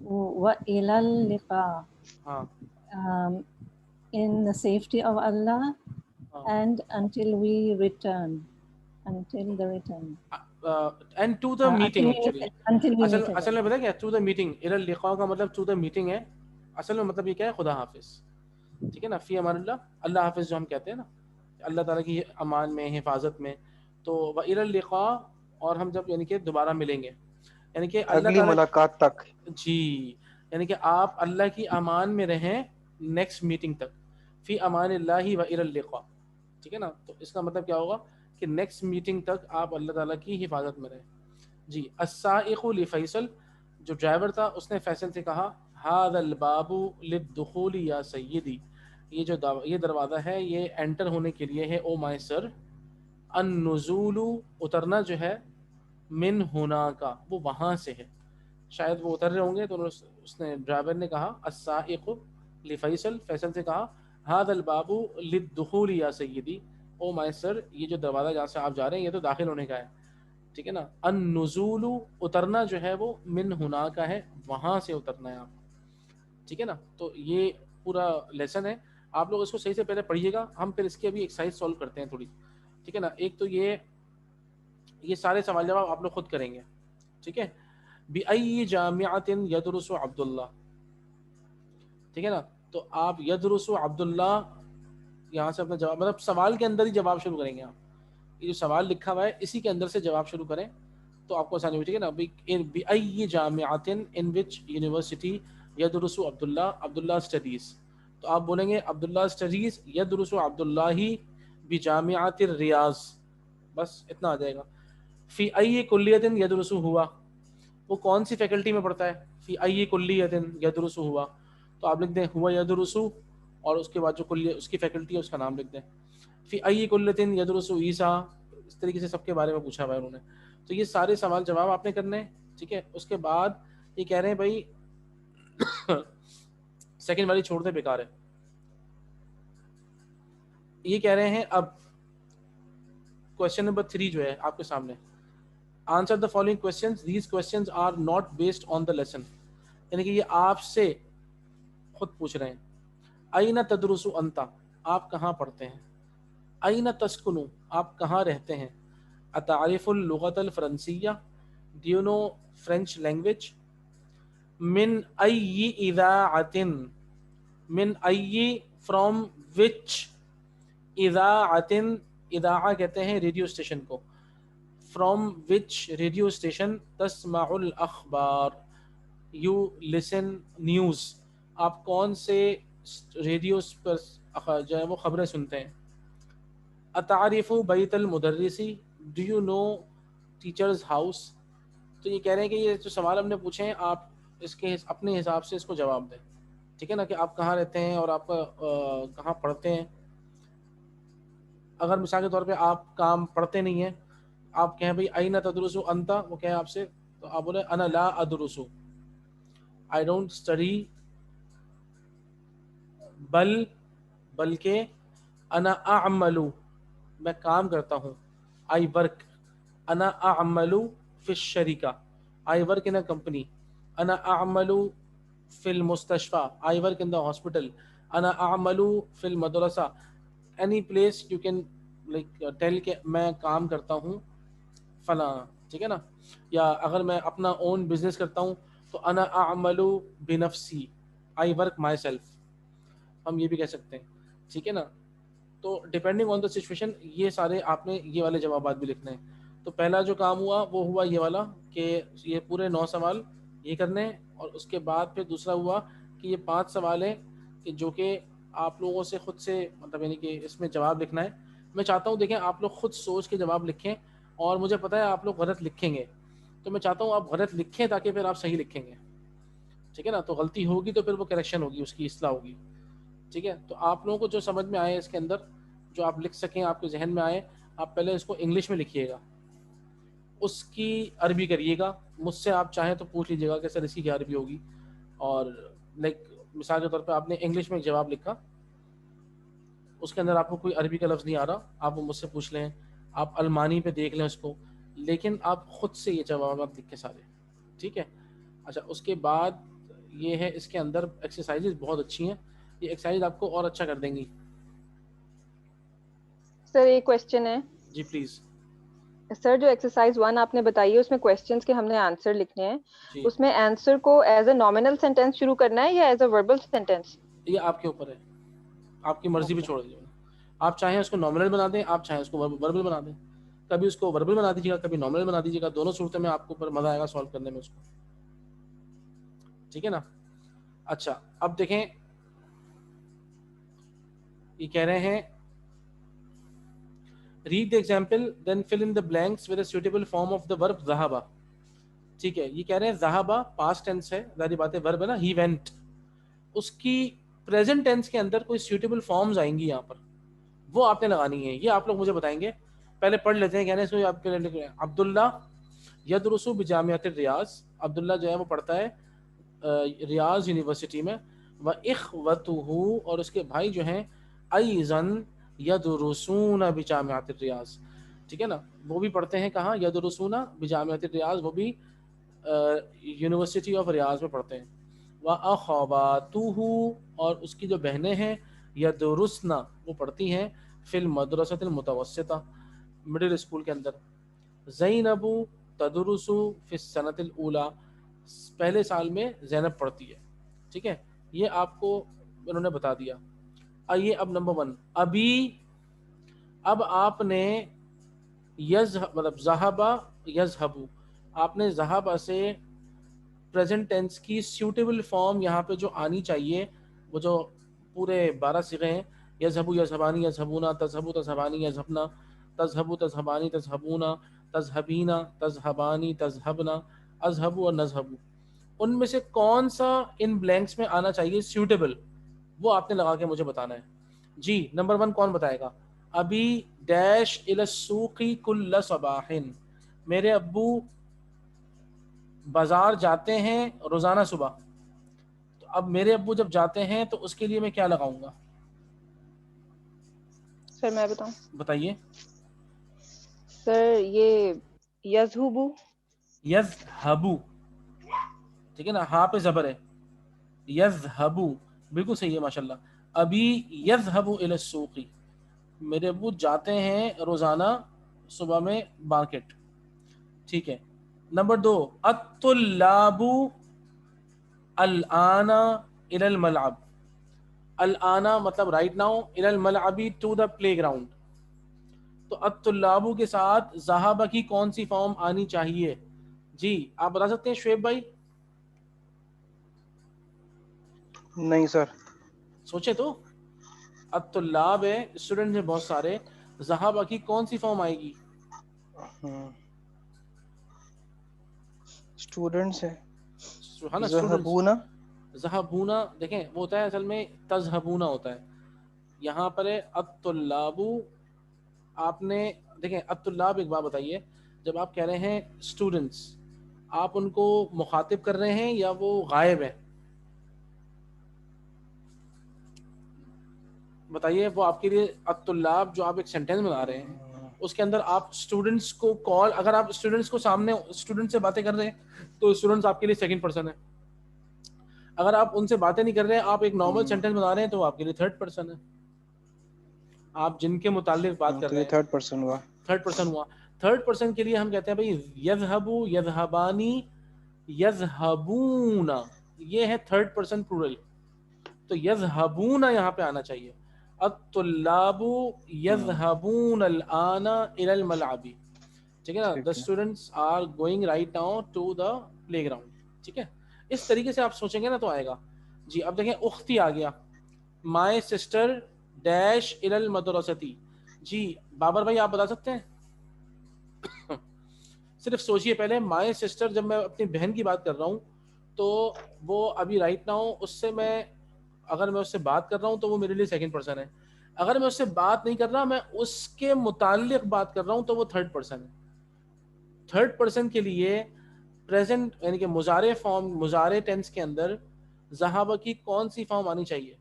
و الی اللقاء. ہاں In the safety of Allah ہاں, and until we return, until the return. End to the meeting actually. Until we meet اصل میں again. پتہ کیا, ٹو دا میٹنگ, الی اللقاء کا مطلب ٹو دا میٹنگ ہے. اصل میں مطلب یہ کیا ہے, خدا حافظ. ٹھیک ہے نا, فی امان اللہ, اللہ حافظ جو ہم کہتے ہیں نا, اللہ تعالیٰ کی امان میں, حفاظت میں. تو و الی اللقاء, اور ہم جب یعنی کہ دوبارہ ملیں گے, یعنی کہ اللہ اگلی تعالیٰ, ملاقات تک. جی, یعنی کہ آپ اللہ کی امان میں رہیں نیکسٹ میٹنگ تک. فی امان اللہ و الی اللقاء. ٹھیک ہے نا, تو اس کا مطلب کیا ہوگا کہ نیکسٹ میٹنگ تک آپ اللہ تعالیٰ کی حفاظت میں رہیں. جی السائق لفیصل, جو ڈرائیور تھا اس نے فیصل سے کہا, ھذا الباب للدخول یا سیدی, یہ دروازہ ہے, یہ انٹر ہونے کے لیے ہے او مائی سر. النزول, اترنا جو ہے, من ہونا کا, وہ وہاں سے ہے. شاید وہ اتر رہے ہوں گے, تو اس نے ڈرائیور نے کہا السائق لفیصل, فیصل سے کہا ھذا الباب للدخول یا سیدی, او مائی سر, یہ جو دروازہ جہاں سے آپ جا رہے ہیں یہ تو داخل ہونے کا ہے. ٹھیک ہے نا, النزول, اترنا جو ہے وہ من ہونا کا ہے, وہاں سے اترنا ہے آپ. ٹھیک ہے نا, تو یہ پورا لیسن ہے. آپ لوگ اس کو صحیح سے پہلے پڑھیے گا, ہم پھر اس کی ابھی ایکسرسائز سولو کرتے ہیں تھوڑی. ٹھیک ہے نا, ایک تو یہ سارے سوال جواب آپ لوگ خود کریں گے. ٹھیک ہے, بأی جامعۃ یدرس عبداللہ. ٹھیک ہے نا, تو آپ یدرس عبداللہ, یہاں سے اپنا جواب, مطلب سوال کے اندر ہی جواب شروع کریں گے آپ. یہ جو سوال لکھا ہوا ہے اسی کے اندر سے جواب شروع کریں تو آپ کو آسانی ہوئی. ٹھیک ہے نا, بأی جامعۃ, ان وچ یونیورسٹی, یدرس عبداللہ, عبداللہ اسٹڈیز. تو آپ بولیں گے عبداللہ اسٹڈیز یدرس عبداللہ بجامعۃ الریاض, بس اتنا آ جائے گا. فی ای کلیۃ یدرس ہوا, وہ کون سی فیکلٹی میں پڑھتا ہے. فی ای کلیۃ یدرس ہوا, تو آپ لکھ دیں ہوا یدرس, اور اس کے بعد جو کلیہ اس کی فیکلٹی ہے اس کا نام لکھ دیں. فی ای کلیۃ یدرس عیسیٰ, اس طریقے سے سب کے بارے میں پوچھا ہوا ہے انہوں نے. تو یہ سارے سوال جواب آپ نے کرنے ہیں. ٹھیک ہے, اس کے بعد یہ کہہ رہے ہیں بھائی سیکنڈ والی چھوڑ دے, بیکار ہے. یہ کہہ رہے ہیں اب کوشچن نمبر 3 جو ہے آپ کے سامنے, answer the following questions, these questions are not based on the lesson, یعنی کہ یہ آپ سے خود پوچھ رہے ہیں. این تدرس انت, آپ کہاں پڑھتے ہیں. این تسکن, آپ کہاں رہتے ہیں. اتعرف اللغۃ الفرنسیہ, do you know French language. من ای اذاعۃ, من ای, فرام وچ, اذاعۃ, اذاعہ کہتے ہیں ریڈیو اسٹیشن کو, فرام وچ ریڈیو اسٹیشن, تسمع الاخبار, یو لسن نیوز, آپ کون سے ریڈیو پر جو ہے وہ خبریں سنتے ہیں. اتعرف بیت المدرسی, do you know teachers house. تو یہ کہہ رہے ہیں کہ یہ جو سوال ہم نے پوچھے ہیں آپ اس کے اپنے حساب سے اس کو جواب دیں. ٹھیک ہے نا, کہ آپ کہاں رہتے ہیں اور آپ کہاں پڑھتے ہیں. اگر مثال کے طور پہ آپ کام پڑھتے نہیں ہیں, آپ کہیں بھائی این تدرس انت, وہ کہیں آپ سے, تو آپ بولے انا لا ادرس, آئی ڈونٹ اسٹڈی, بلکہ انا اعمل, میں کام کرتا ہوں. آئی ورک, انا اعمل فی الشریکہ, I work in a company. انا اعمل فی المستشفى, I work in the hospital. انا اعمل فی المدرسہ, any place you can like tell کہ میں کام کرتا ہوں فلاں. ٹھیک ہے نا, یا اگر میں اپنا اون بزنس کرتا ہوں تو انا اعمل بنفسی, آئی ورک مائی سیلف, ہم یہ بھی کہہ سکتے ہیں. ٹھیک ہے نا, تو ڈپینڈنگ آن دا سچویشن یہ سارے آپ نے یہ والے جوابات بھی لکھنے ہیں. تو پہلا جو کام ہوا وہ ہوا یہ والا کہ یہ پورے 9 سوال یہ کرنے ہیں, اور اس کے بعد پھر دوسرا ہوا کہ یہ 5 سوال ہیں کہ جو کہ آپ لوگوں سے خود سے مطلب یعنی کہ اس میں جواب لکھنا ہے. میں چاہتا ہوں دیکھیں آپ لوگ خود سوچ کے جواب لکھیں, اور مجھے پتہ ہے آپ لوگ غلط لکھیں گے, تو میں چاہتا ہوں آپ غلط لکھیں تاکہ پھر آپ صحیح لکھیں گے. ٹھیک ہے نا, تو غلطی ہوگی تو پھر وہ کریکشن ہوگی, اس کی اصلاح ہوگی. ٹھیک ہے, تو آپ لوگوں کو جو سمجھ میں آئے اس کے اندر جو آپ لکھ سکیں, آپ کے ذہن میں آئے, آپ پہلے اس کو انگلش میں لکھیے گا, اس کی عربی کریے گا. مجھ سے آپ چاہیں تو پوچھ لیجیے گا کہ سر اس کی کیا عربی ہوگی, اور لائک مثال کے طور پہ آپ نے انگلش میں ایک جواب لکھا, اس کے اندر آپ کو کوئی عربی کا لفظ نہیں آ رہا, آپ وہ مجھ سے پوچھ لیں, آپ المانی پہ دیکھ لیں اس کو, لیکن آپ خود سے یہ جوابات لکھ کے سارے, ٹھیک ہے. اچھا, اس کے بعد یہ ہے اس کے اندر ایکسرسائزز بہت اچھی ہیں, یہ ایکسرسائز آپ کو اور اچھا کر دیں گی. سر ایک کوشچن ہے. جی پلیز. سر جو ایکسرسائز 1 آپ نے بتائی ہے اس میں کوشچنس کے ہم نے آنسر لکھنے ہیں, جی اس میں آنسر کو ایز اے نامنل سینٹینس شروع کرنا ہے یا ایز اے وربل سینٹینس؟ یہ آپ کے اوپر ہے, آپ کی مرضی پہ اوکے چھوڑ دیجیے. آپ چاہیں اس کو نامنل بنا دیں, آپ چاہیں اس کو وربل بنا دیں. کبھی اس کو وربل بنا دیجیے گا, کبھی نامنل بنا دیجیے گا, دونوں صورتوں میں آپ کو اوپر مزہ آئے گا سالو کرنے میں اس کو, ٹھیک ہے نا. اچھا اب دیکھیں, یہ کہہ رہے ہیں read the example then fill in the blanks with a suitable form of the verb ذهب. ٹھیک ہے, یہ کہہ رہے ہیں ذهب past tense ہے, ظاہر بات ہے verb ہے نا, he went, اس کی present tense کے اندر کوئی suitable forms آئیں گی یہاں پر, وہ آپ نے لگانی ہے. یہ آپ لوگ مجھے بتائیں گے, پہلے پڑھ لیتے ہیں. کہنے سے آپ کے لیے عبداللہ یدرس بجامعۃ الریاض, عبداللہ جو ہے وہ پڑھتا ہے ریاض یونیورسٹی میں. وَإِخْوَتُهُ, اور اس کے بھائی جو ہیں ایضاً یدرسون بجامعۃ الریاض, ٹھیک ہے نا, وہ بھی پڑھتے ہیں کہاں, یدرسون بجامعۃ الریاض, وہ بھی یونیورسٹی آف ریاض میں پڑھتے ہیں. وَأَخَوَاتُهُ, اور اس کی جو بہنیں ہیں یدرسن, وہ پڑھتی ہیں فی المدرسۃ المتوسطہ, مڈل اسکول کے اندر. زینب تدرس فی السنۃ الاولی, پہلے سال میں زینب پڑھتی ہے, ٹھیک ہے. یہ آپ کو انہوں نے بتا دیا. آئیے اب نمبر 1, ابھی, اب آپ نے مطلب ذہب یذہب, آپ نے ذہب سے پریزنٹ ٹینس کی سیوٹیبل فارم یہاں پہ جو آنی چاہیے, وہ جو پورے 12 صیغے ہیں, یذہب یذہبانی یذہبون, تذہب تذہبانی یذہبنا, تذہب تذہبانی تذہبون, تذہبین تذہبانی تذہبنا, اذہب اور نذہب, ان میں سے کون سا ان بلینکس میں آنا چاہیے سیوٹیبل, وہ آپ نے لگا کے مجھے بتانا ہے. جی نمبر 1 کون بتائے گا؟ ابھی ڈیش الی السوق کل صباح, میرے ابو بازار جاتے ہیں روزانہ صبح. تو اب میرے ابو جب جاتے ہیں تو اس کے لیے میں کیا لگاؤں گا؟ سر میں بتاؤں, بتائیے. سر یہ یذہبو. یذہبو, ٹھیک ہے نا, ہاں پہ زبر ہے, یذہبو, بالکل صحیح ہے ماشاءاللہ. ابھی یذہبو الی السوق, میرے ابو جاتے ہیں روزانہ صبح میں مارکیٹ, ٹھیک ہے. نمبر 2, الطلاب الآن الی الملعب, الآن مطلب رائٹ ناؤ, الی الملعب ٹو دا پلے گراؤنڈ. تو الطلاب کے ساتھ ذہب کی کون سی فارم آنی چاہیے؟ جی آپ بتا سکتے ہیں شعیب بھائی؟ نہیں سر. سوچے تو, الطلاب ہے, اسٹوڈنٹ ہیں بہت سارے, ذہب کی کون سی فارم آئے گی؟ اسٹوڈنٹس ہے, ہاں نا, ذہبونا. ذہبونا, دیکھیں وہ ہوتا ہے اصل میں تذہبونا ہوتا ہے, یہاں پر ہے الطلاب. آپ نے دیکھیں الطلاب, ایک بات بتائیے, جب آپ کہہ رہے ہیں اسٹوڈنٹس, آپ ان کو مخاطب کر رہے ہیں یا وہ غائب ہیں؟ بتائیے. وہ آپ کے لیے الطلاب جو آپ ایک سینٹینس بنا رہے ہیں اس کے اندر آپ اسٹوڈنٹس کو کال, اگر آپ اسٹوڈنٹس کو سامنے اسٹوڈنٹ سے باتیں کر رہے ہیں تو اسٹوڈنٹس آپ کے لیے سیکنڈ پرسن ہے. اگر آپ ان سے باتیں نہیں کر رہے ہیں, آپ ایک نارمل سینٹینس بنا رہے ہیں, تو آپ کے لیے تھرڈ پرسن ہے. آپ جن کے متعلق بات کر تو رہے یہ ہیں تھرڈ پرسن ہوا. تھرڈ پرسن ہوا. تھرڈ پرسن کے لیے ہم کہتے ہیں بھائی یذہب یذہبانی یذہبون, یہ ہے تھرڈ پرسن پلورل, تو یذہبون یہاں پہ آنا چاہیے. الطلاب یذہبون الآن الی الملعب, ٹھیک ہے نا, the students are going right now to the playground, ٹھیک ہے. اس طریقے سے آپ سوچیں گے نا تو آئے گا. جی اب دیکھیں اختی آ گیا, my sister dash الی المدرستی. جی بابر بھائی آپ بتا سکتے ہیں؟ صرف سوچئے پہلے, my sister جب میں اپنی بہن کی بات کر رہا ہوں تو وہ ابھی رائٹ ناؤ, اس سے میں اگر میں اس سے بات کر رہا ہوں تو وہ میرے لیے سیکنڈ پرسن ہے, اگر میں اس سے بات نہیں کر رہا, میں اس کے متعلق بات کر رہا ہوں, تو وہ تھرڈ پرسن ہے. تھرڈ پرسن کے لیے پریزنٹ یعنی کہ مضارع فارم, مضارع ٹینس کے اندر ذہب کی کون سی فارم آنی چاہیے؟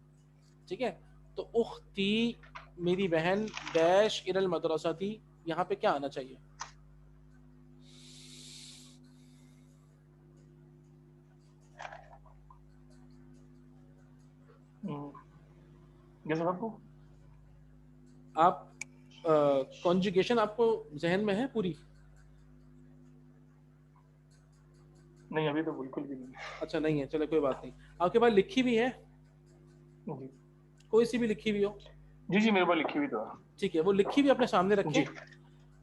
ٹھیک ہے, تو اختی میری بہن ڈیش الی المدرسہ تھی, یہاں پہ کیا آنا چاہیے؟ آپ کانجوگیشن آپ کو ذہن میں ہے پوری؟ نہیں ابھی تو بالکل بھی نہیں. اچھا نہیں ہے, چلے کوئی بات نہیں. آپ کے پاس لکھی بھی ہے جی کوئی سی بھی لکھی ہوئی ہو؟ جی جی میرے پاس لکھی ہوئی تو. ٹھیک ہے, وہ لکھی ہوئی اپنے سامنے رکھیں. جی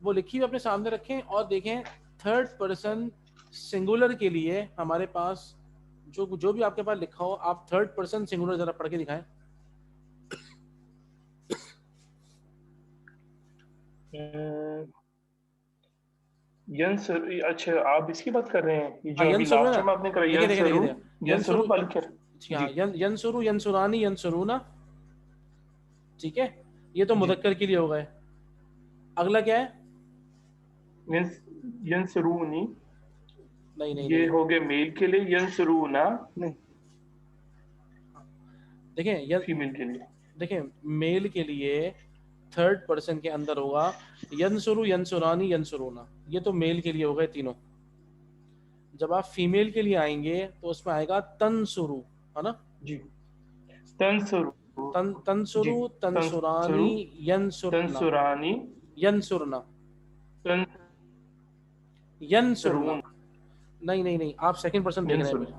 وہ لکھی ہوئی اپنے سامنے رکھیں اور دیکھیں تھرڈ پرسن سنگولر کے لیے ہمارے پاس جو بھی آپ کے پاس لکھا ہو, آپ تھرڈ پرسن سنگولر ذرا پڑھ کے دکھائیں. اچھا آپ اس کی بات کر رہے ہیں, یہ جو ابھی ینسرو ہے لاسٹ نا, ٹائم آپ نے کرا دیکھیں ینسرو بالکر. جی ہاں, ینسرو ینسرانی ینسرونا. ٹھیک ہے, یہ تو مذکر کے لیے ہو گئے. اگلا کیا ہے؟ ینسرونی. نہیں یہ ہو گئے میل کے لیے, ینسرونا نہیں دیکھیں فیمیل کے لیے. دیکھیں میل کے لیے تھرڈ پرسن کے اندر ہوگا ینسرو ینسرانی ینسرونا, یہ تو میل کے لیے ہو گئے تینوں. جب آپ فیمیل کے لیے آئیں گے تو اس میں آئے گا تنسرو, ہے نا؟ جی تنسرو تنسرو تنسرانی ینسرنا تنسرانی ینسرنا ینسرنا. نہیں آپ سیکنڈ پرسن دیکھ رہے ہیں میرے,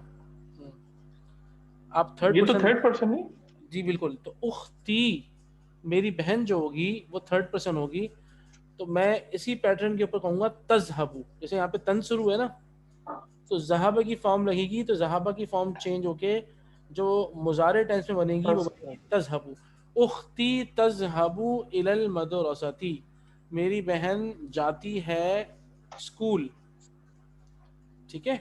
آپ تھرڈ یہ پرسن. تو تھرڈ پرسن نہیں. جی بالکل, تو اختی میری بہن جو ہوگی وہ تھرڈ پرسن ہوگی. تو میں اسی پیٹرن کے اوپر کہوں گا تذہبو. جیسے یہاں پہ تنسرو ہے نا, تو ذہابہ کی فارم لگے گی, تو ذہابہ کی فارم چینج ہو کے جو مضارع ٹینس میں بنے گی وہ بنے گی تذہبو. اختی تذہبو الی المدرسۃ, میری بہن جاتی ہے اسکول. ٹھیک ہے,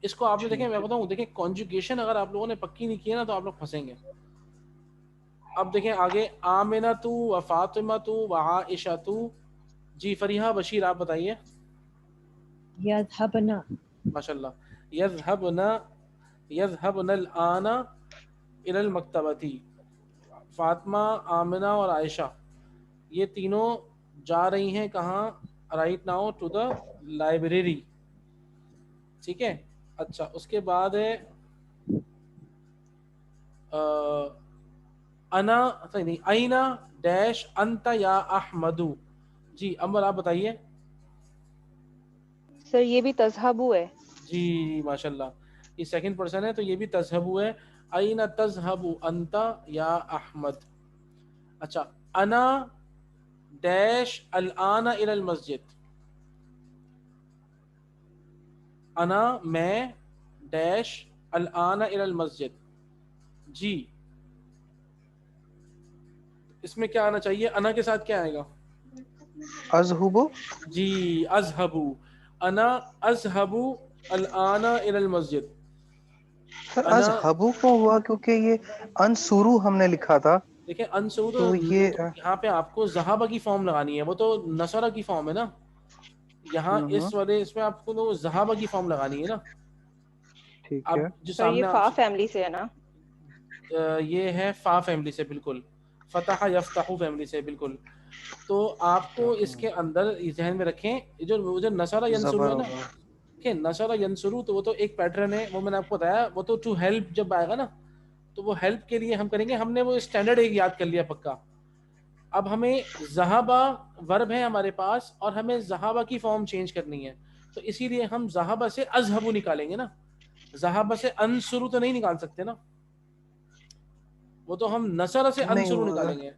اس کو آپ نے دیکھیں, میں بتاؤں, دیکھیں کانجوگیشن اگر آپ لوگوں نے پکی نہیں کی ہے نا تو آپ لوگ پھنسیں گے. اب دیکھیں آگے, آمنۃ و فاطمۃ و عائشۃ. جی فریحہ بشیر آپ بتائیے. یذهبنا. ماشاء اللہ. یذهبن الآن الی المکتبۃ. فاطمہ, آمنہ اور عائشہ یہ تینوں جا رہی ہیں کہاں؟ Right now to the library. ٹھیک ہے, اچھا اس کے بعد ہے انا نہیں اینا ڈیش انت یا احمدو. جی امر آپ بتائیے. سر یہ بھی تذہبو ہے. جی ماشاء اللہ, یہ سیکنڈ پرسن ہے تو یہ بھی تذہبو ہے. این تذہب انت یا احمد. اچھا, انا ڈیش الان الی المسجد. انا میں ڈیش الان الی المسجد. جی اس میں کیا آنا چاہیے؟ انا کے ساتھ کیا آئے گا؟ اذهبو. جی اذهبو. انا اذهبو الان الی المسجد. سر انا اذهبو کو ہوا کیونکہ یہ انسرو ہم نے لکھا تھا. دیکھیں انسرو تو یہ تو یہاں پہ آپ کو ذہابہ کی فارم لگانی ہے, وہ تو نصرہ کی فارم ہے نا. یہاں اس والے اس میں آپ کو تو ذہابہ کی فارم لگانی ہے نا. ٹھیک اب ہے. جو سر یہ سامنے فا فیملی سے ہے نا؟ یہ ہے فا فیملی سے, بالکل فتح یفتح فیملی سے, بالکل. تو آپ کو اس کے اندر ذہن میں رکھیں جو نصرہ ینصرو زبر ہے نا, ہوگا. کہ نصرہ ینصرو تو وہ تو ایک پیٹرن ہے, وہ میں نے آپ کو بتایا, وہ تو ٹو ہیلپ جب آئے گا نا تو وہ ہیلپ کے لیے ہم کریں گے. ہم نے وہ اسٹینڈرڈ ایک یاد کر لیا پکا. اب ہمیں ذہابہ ورب ہے ہمارے پاس اور ہمیں ذہابہ کی فارم چینج کرنی ہے, تو اسی لیے ہم ذہابہ سے اذہبو نکالیں گے نا. ذہابہ سے انصرو تو نہیں نکال سکتے نا, وہ تو ہم نصرہ سے انصرو نکالیں گے,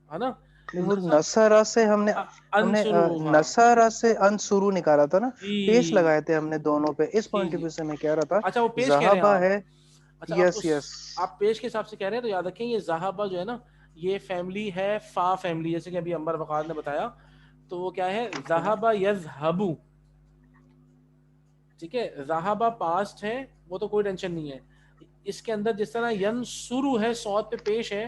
ہے نا. وہ نصرہ سے ہم نے انصرو, ہاں نصرہ سے انصرو نکالا تھا نا, پیش جی لگائے تھے ہم نے دونوں پہ. اس جی پوائنٹ جی پہ سے میں کہہ رہا تھا اچھا وہ پیش کہہ رہے ہیں ذہابہ آپ. ہے. اچھا یس یس آپ پیش کے حساب سے کہہ رہے ہیں, تو یاد رکھیں یہ ذہابہ جو ہے نا یہ فیملی ہے فا فیملی, جیسے کہ ابھی انبر وقار نے بتایا. تو وہ کیا ہے؟ ذہابہ یذہبو. ٹھیک ہے, ذہابہ پاسٹ ہے, وہ تو کوئی ٹینشن نہیں ہے. اس کے اندر جس طرح ینصرو ہے صوت پہ پیش ہے,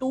2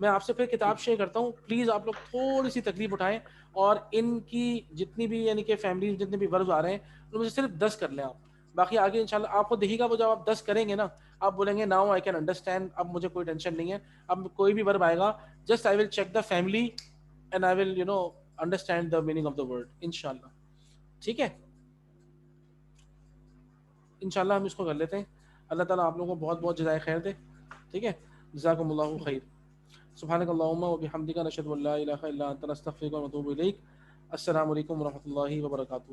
میں آپ سے پھر کتاب شیئر کرتا ہوں, پلیز آپ لوگ تھوڑی سی تکلیف اٹھائیں اور ان کی جتنی بھی یعنی کہ فیملی جتنے بھی وربز آ رہے ہیں ان میں سے صرف 10 کر لیں آپ, باقی آگے انشاءاللہ آپ کو دیکھیے گا وہ جب آپ 10 کریں گے نا آپ بولیں گے ناؤ آئی کین انڈرسٹینڈ, اب مجھے کوئی ٹینشن نہیں ہے, اب کوئی بھی ورب آئے گا just I will check the family and I will understand the meaning of the word انشاءاللہ. ٹھیک ہے, انشاءاللہ ہم اس کو کر لیتے ہیں. اللہ تعالیٰ آپ لوگوں کو بہت بہت جزائے خیر دے. ٹھیک ہے, جزاکم اللہ خیر. سبحانک اللہم و بحمدک نشہد ان لا الہ الا انت نستغفرک و نتوب الیک. السلام علیکم ورحمۃ اللہ وبرکاتہ.